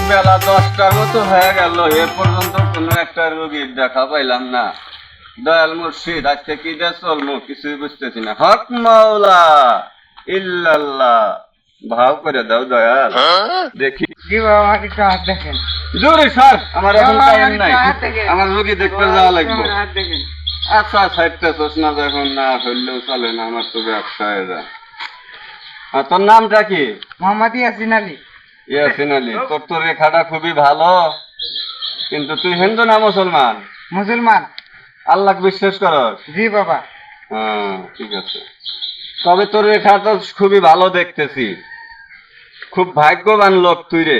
বেলা 10টার মতো হয়ে গেল, এ পর্যন্ত কোনো একটা রোগীর দেখা পাইলাম না। দয়াল মুর্শিদ, আজকে কি দিয়ে চলবো কিছুই বুঝতেছি না। হক মাওলা ইল্লাল্লাহ, ভাও করে দাও দয়াল। দেখি জি বাবা, আমাকে একটু হাত দেখেন। জোরে স্যার, আমার এখন বাবা, টাইম আমাকে নাই, একটু হাত দেখেন। আমার রোগী দেখতে যাওয়া লাগবে। হাত দেখেন। আচ্ছা সাইডটা চোষনা যখন না হইলেও চলে না, আমার তো ব্যবসা হয়ে যায়। আর তোর নামটা কি? মোহাম্মদ ইয়াসিন আলী। ইয়াসিন আলী, তোর তো রেখাটা খুবই ভালো, কিন্তু তুই হিন্দু না মুসলমান? মুসলমান। আল্লাহ বিশ্বাস করস? জি বাবা। হ্যাঁ ঠিক আছে, তবে তোর রেখা তো খুবই ভালো দেখতেছি, খুব ভাগ্যবান লোক তুই রে।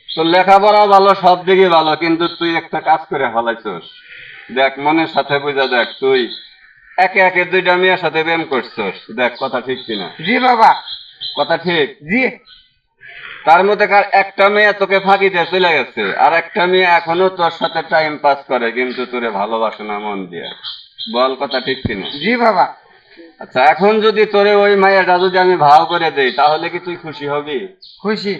তোর লেখাপড়া ভালো, সব দিকে ভালো, কিন্তু তুই একটা কাজ করে ফেলাইছস। দেখ, মনের সাথে বুঝা দেখ, তুই একে একে 2টা মেয়ের সাথে প্রেম করছস। দেখ কথা ঠিক কিনা? জি বাবা। কথা ঠিক? জি। তার মধ্যে একটা মেয়ে তোকে ফাঁকি দিয়ে চলে গেছে, আর একটা মেয়ে এখনো তোর সাথে টাইম পাস করে, কিন্তু তোরে ভালোবাসে না মন দিয়ে। বল কথা ঠিক কিনা? জি বাবা। আচ্ছা, এখন যদি তোরে ওই মাইয়াটা যদি আমি ভাও করে দেই, তাহলে কি তুই খুশি হবি? খুশি।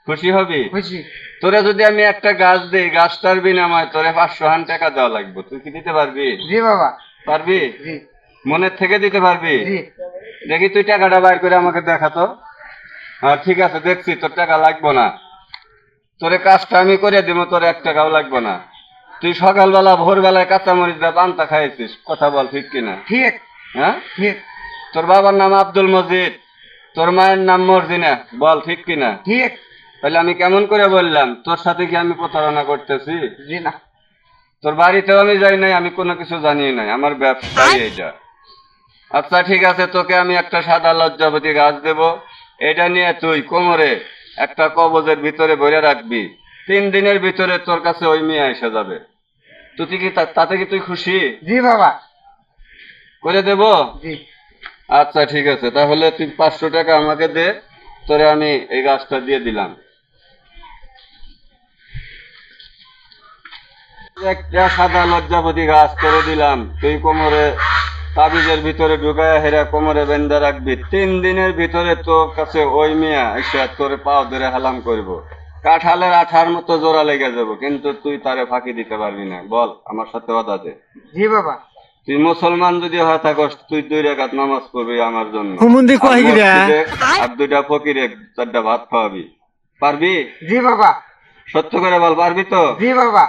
খুশি হবি? খুশি। তোরে যদি আমি একটা গাছ দেই, গাছটার বিনিময়ে তোরে 500 টাকা দেওয়া লাগবে, তুই কি দিতে পারবি? জি বাবা। পারবি? জি। মনের থেকে দিতে পারবি? জি। দেখি তুই টাকাটা বাইর করে আমাকে দেখাতো। হ্যাঁ ঠিক আছে, দেখছি তোর টাকা লাগবো না, তোরে কাজটা আমি করে দিব, তোর 1 টাকাও লাগবো না। তুই সকালবেলা ভোরবেলায় কাঁচামরিচ দিয়ে পান্তা খাইছিস, কথা বল ঠিক কিনা? ঠিক। হ্যাঁ ঠিক। তোর বাবার নাম আব্দুল মজিদ, তোর মায়ের নাম মর্জিনা, বল ঠিক কিনা? ঠিক। তাহলে আমি কেমন করে বললাম? তোর সাথে কি আমি প্রতারণা করতেছি? জি না। তোর বাড়িতেও আমি যাই নাই, আমি কোনো কিছু জানি নাই, আমার ব্যবসাই এইটা। আচ্ছা ঠিক আছে, তোকে আমি একটা সাদা লজ্জাবতী গাছ দেব, এটা নিয়ে তুই কোমরে একটা কবজের ভিতরে ভরে রাখবি। 3 দিনের ভিতরে তোর কাছে ওই মেয়ে এসে যাবে। তুই কি তাতে কি তুই খুশি? জি বাবা। করে দেব? জি। আচ্ছা ঠিক আছে, তাহলে তুই 500 টাকা আমাকে দে, তোরে আমি এই গাছটা দিয়ে দিলাম। একটা সাদা লজ্জাপতি গাছ করে দিলাম, তুই কোমরে তাবিজের ভিতরে ঢুকায় হেরা কোমরে বেঁধে রাখবি। 3 দিনের ভিতরে তোর কাছে ওই মিয়া এসে তোর পাও ধরে হালাম করবো, কাঁঠালের আঠার মতো জোড়া লেগে যাবো, কিন্তু তুই তারে ফাঁকি দিতে পারবি না। বল আমার সাথে ওয়াদা দে। জি বাবা। তুই মুসলমান যদি হয় থাকস, তুই 2 রাকাত নামাজ পড়বি আমার জন্য, আর 2টা ফকিরে 4টা ভাত খাওয়াবি। পারবি? জি বাবা। সত্য করে বল, পারবি তো? জি বাবা।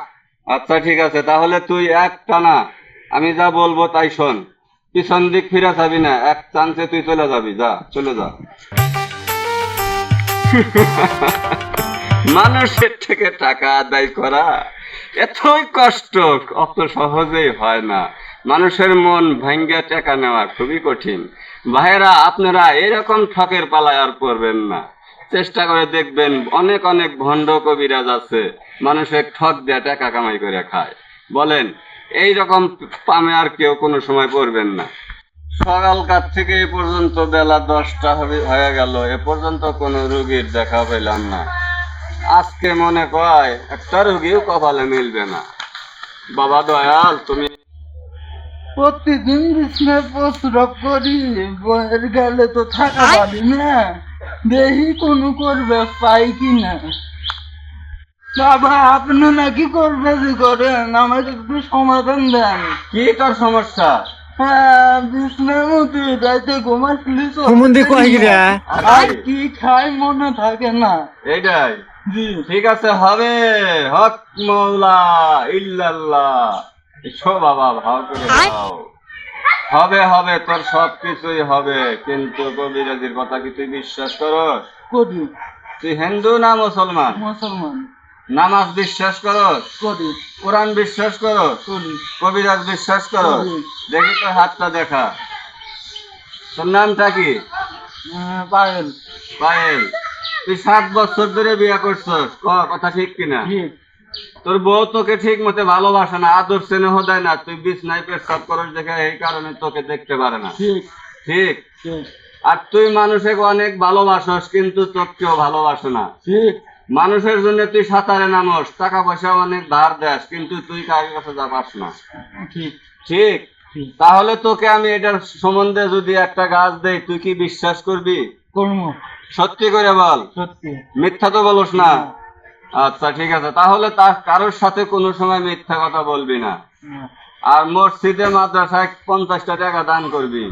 আচ্ছা ঠিক আছে, তাহলে তুই একটানা আমি যা বলবো তাই শোন, পিছন দিক ফিরে যাবি না, এক চান্সে তুই চলে যাবি, যা চলে যা। মানুষের থেকে টাকা আদায় করা এতই কষ্ট, অত সহজেই হয় না। মানুষের মন ভাঙ্গা টাকা নেওয়া খুবই কঠিন। ভাইয়েরা, আপনারা এরকম ঠকের পালায় আর পড়বেন না। চেষ্টা করে দেখবেন, অনেক অনেক ভণ্ড কবিরাজ আছে মানুষের ঠক দিয়ে টাকা কামাই করে খায়। বলেন, এইরকম পামে আর কেউ কোনো সময় পড়বেন না। সকালকার থেকে এ পর্যন্ত বেলা 10টা হয়ে গেল, এ পর্যন্ত কোনো রোগীর দেখা পেলাম না। আজকে মনে কয় একটা রোগীও কপালে মিলবে না। বাবা দয়াল, তুমি প্রতিদিন বিছনায় প্রস্রাব করি, বইয়ের গেলে তো থাকা পারি না, দেখি কোনো করবে পাই কিনা। বাবা, আপনি নাকি করবে যে করেন, আমাকে একটু সমাধান দেন। কি তোর সমস্যা? হ্যাঁ, বিছনার মধ্যে রাতে ঘুমাচ্ছিলি তো, আর কি খাই মনে থাকে না। এইটাই? জি। ঠিক আছে, হবে। হক মৌলা ইল্লাল্লাহ। এসো বাবা, ভাও করে দাও। হবে হবে, তোর সব কিছুই হবে, কিন্তু কবিরাজির কথা কি তুই বিশ্বাস করস? করি। তুই হিন্দু না মুসলমান? মুসলমান। নামাজ বিশ্বাস করস? করি। কোরআন বিশ্বাস করস? করি। কবিরাজ বিশ্বাস করস? করি। দেখি তোর হাতটা দেখা। তোর নামটা কি? পায়েল। পায়েল। তুই 7 বছর ধরে বিয়ে করছস, কথা ঠিক কিনা? ঠিক। তোর বউ তোকে ঠিক মতো ভালোবাসে না, আদর স্নেহ দেয় না, তুই বিছনায় পেশাব করস দেখে এই কারণে তোকে দেখতে পারে না। ঠিক। ঠিক? ঠিক। আর তুই মানুষকে অনেক ভালোবাসস, কিন্তু তোকে কেউ ভালোবাসে না। ঠিক। মানুষের জন্য তুই সাঁতারে নামস, টাকা পয়সা অনেক ধার দেস, কিন্তু তুই কারোর কাছে যা পাস না। ঠিক। ঠিক? তাহলে তোকে আমি এটার সম্বন্ধে যদি একটা গাছ দেই, তুই কি বিশ্বাস করবি? কর্ম। সত্যি করে বল, সত্যি। মিথ্যা তো বলস না। আচ্ছা ঠিক আছে, তাহলে কারোর সাথে কোনো সময় মিথ্যা কথা বলবি না। আর মসজিদে মাদ্রাসায় 50টা টাকা দান করবি,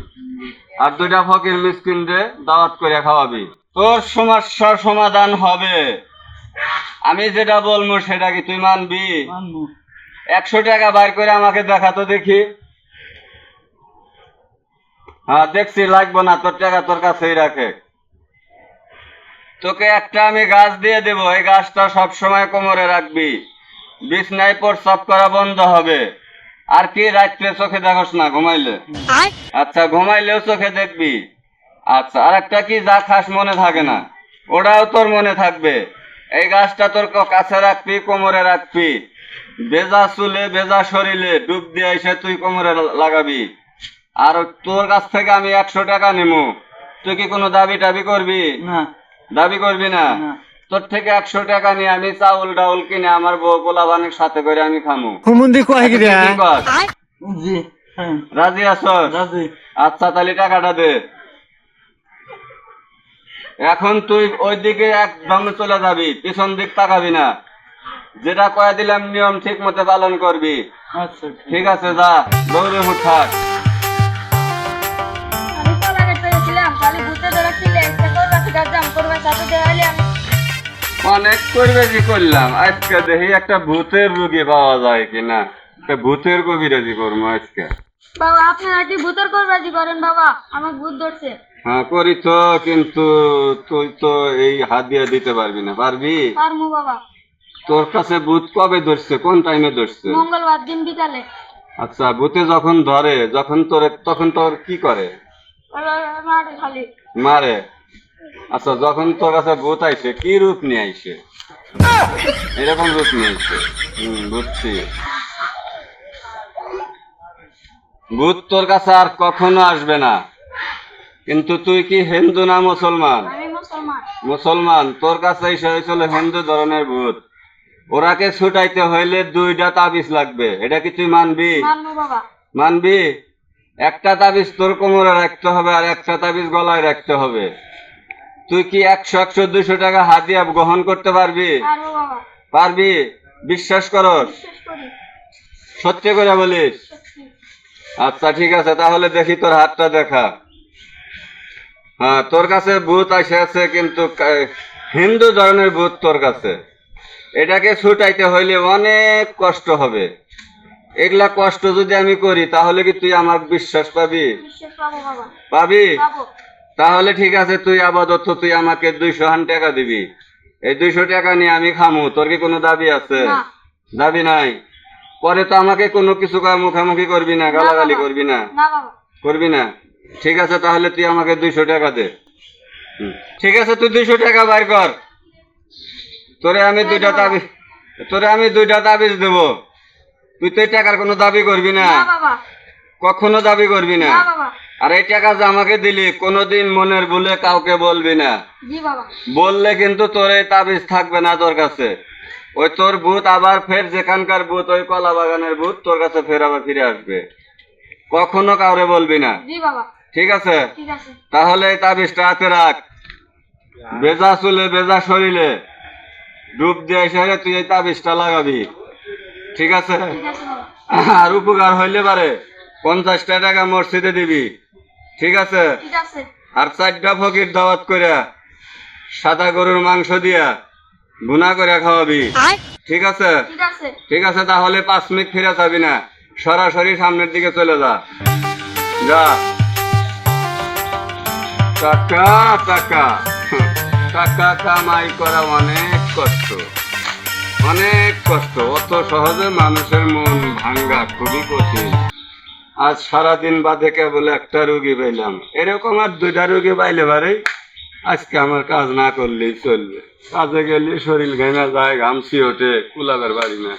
আর 2টা ফকির মিসকিনরে দাওয়াত করে খাওয়াবি। তোর সমস্যার সমাধান হবে। আমি যেটা বলবো সেটা কি তুই মানবি? মানবো। 100 টাকা বাইর করে আমাকে দেখা তো দেখি। হ্যাঁ দেখছি, লাগবো না, তোর টাকা তোর কাছেই রাখে। তোকে একটা আমি গাছ দিয়ে দেবো, এই গাছটা সব সময় কোমরে রাখবি। বিছনায় প্রস্রাব করা বন্ধ হবে। আর কি রাত্রে চোখে দেখোস না ঘুমাইলে? আচ্ছা ঘুমাইলেও চোখে দেখবি। আচ্ছা আর একটা কি, যা খাস মনে থাকে না, ওটাও তোর মনে থাকবে। এই গাছটা তোর কাছে রাখবি, কোমরে রাখবি। ভেজা চুলে ভেজা শরীরে ডুব দিয়ে এসে তুই কোমরে লাগাবি। আর তোর কাছ থেকে আমি 100 টাকা নেবো। তুই কি কোনো দাবি টাবি করবি? না। দাবি করবি না? না। তোর থেকে 100 টাকা নিয়ে আমি চাউল ডাউল কিনে আমার বউ পোলাবানের সাথে করে আমি খামু। হুমুন্দি কয় তুই কি কর? জি হ্যাঁ। রাজি আছস? রাজি। আচ্ছা তাহলে টাকাটা দে। এখন তুই ওই দিকে একদম চলে যাবি, পিছন দিক তাকাবি না। যেটা কয়ে দিলাম নিয়ম ঠিক মতো পালন করবি। আচ্ছা ঠিক আছে, যা দৌড়ে উঠাক। আমি কলা কাটতে গেছিলাম, খালি ভূতে ধরে ছিলে একটা করবা ঠিক আছে, আমি করবার সাথে দেখাইলে আমি অনেক করবেজি করলাম, আজকে দেখি একটা ভূতের রোগী পাওয়া যায় কিনা। একটা ভূতের কবিরাজি করবো আজকে। বাবা আপনারা কি ভূতের করবাজি করেন বাবা? আমার ভূত ধরছে। হ্যাঁ করি তো, কিন্তু তুই তো এই হাত দিয়ে দিতে পারবি না। পারবি? পারমু বাবা। তোর কাছে ভূত কবে ধরছে, কোন টাইমে ধরছে? মঙ্গলবার দিন বিকালে। আচ্ছা ভূতে যখন ধরে, তখন তোর কি করে? মারে খালি। মারে? আচ্ছা যখন তোর কাছে ভূত আইছে কি রূপ নিয়ে আইছে? এরকম রূপ নিয়ে আইছে? বুঝছি। ভূত তোর কাছে আর কখনো আসবে না। কিন্তু তুই কি হিন্দু না মুসলমান? আমি মুসলমান। মুসলমান, তোর কাছে এসে হয়েছিল হিন্দু ধরনের ভূত। ওরাকে ছুটাইতে হইলে 2টা তাবিজ লাগবে, এটা কি তুই মানবি? মানবো বাবা। মানবি? একটা তাবিজ তোর কোমরে রাখতে হবে, আর একটা তাবিজ গলায় রাখতে হবে। তুই কি 100, 200 টাকা হাদিয়া গ্রহণ করতে পারবি? পারবো বাবা। পারবি? বিশ্বাস করস? বিশ্বাস করি। সত্যি করে বলিস? সত্যি। আচ্ছা ঠিক আছে, তাহলে দেখি তোর হাতটা দেখা। হ্যাঁ তোর কাছে ভূত আছে, কিন্তু হিন্দু ধরনের ভূত তোর কাছে। এটাকে ছুটাইতে হইলে অনেক কষ্ট হবে। এগুলা কষ্ট যদি আমি করি তাহলে কি তুই আমার বিশ্বাস পাবি? বিশ্বাস পাবো বাবা। পাবি? পাবো। তাহলে ঠিক আছে, তুই আপাতত তুই আমাকে 200 টাকা দিবি। এই 200 টাকা নিয়ে আমি খামু। তোর কি কোনো দাবি আছে? না। দাবি নাই? পরে তো আমাকে কোনো কিছু মুখামুখি করবি না, গালাগালি বাবা। করবি না? না বাবা। করবি না? ঠিক আছে, তাহলে তুই আমাকে 200 টাকা দে। ঠিক আছে, তুই 200 টাকা বাইর কর। তোরে আমি 2টা তাবিজ দেবো। তুই তো এই টাকার কোনো দাবি করবি না? না বাবা। কখনো দাবি করবি না? না বাবা। আর এই টাকা যে আমাকে দিলি, কোনোদিন মনের ভুলে কাউকে বলবি না। জি বাবা। বললে কিন্তু তোর এই তাবিজ থাকবে না তোর কাছে। ওই তোর ভূত আবার ফের যেখানকার ভূত, ওই কলা বাগানের ভূত তোর কাছে ফের আবার ফিরে আসবে। কখনো কাউরে বলবি না। জি বাবা। ঠিক আছে? ঠিক আছে। তাহলে এই তাবিজটা হাতে রাখ। ভেজা চুলে ভেজা শরীরে ডুব দিয়ে এসে তুই এই তাবিজটা লাগাবি। ঠিক আছে? ঠিক আছে বাবা। আর উপকার হইলে পারে 50টা টাকা মসজিদে দিবি। ঠিক আছে? ঠিক আছে। আর 4টা ফকির দাওয়াত করে সাদা গরুর মাংস দিয়া গুনা করে খাওয়াবি। ঠিক আছে? ঠিক আছে। ঠিক আছে, তাহলে 5 মিনিট ফিরে যাবি না, সরাসরি সামনের দিকে চলে যা। যা। টাকা টাকা টাকা কামাই করা অনেক কষ্ট, অনেক কষ্ট। অত সহজে মানুষের মন ভাঙ্গা খুবই কঠিন। আজ সারাদিন বাদে কেবল একটা রুগী পাইলাম। এরকম আর 2টা রুগী পাইলে পারে আজকে আমার কাজ না করলেই চলবে। কাজে গেলে শরীর ঘেমে যায়, ঘামছি ওঠে, কুলাবের বাড়ি না।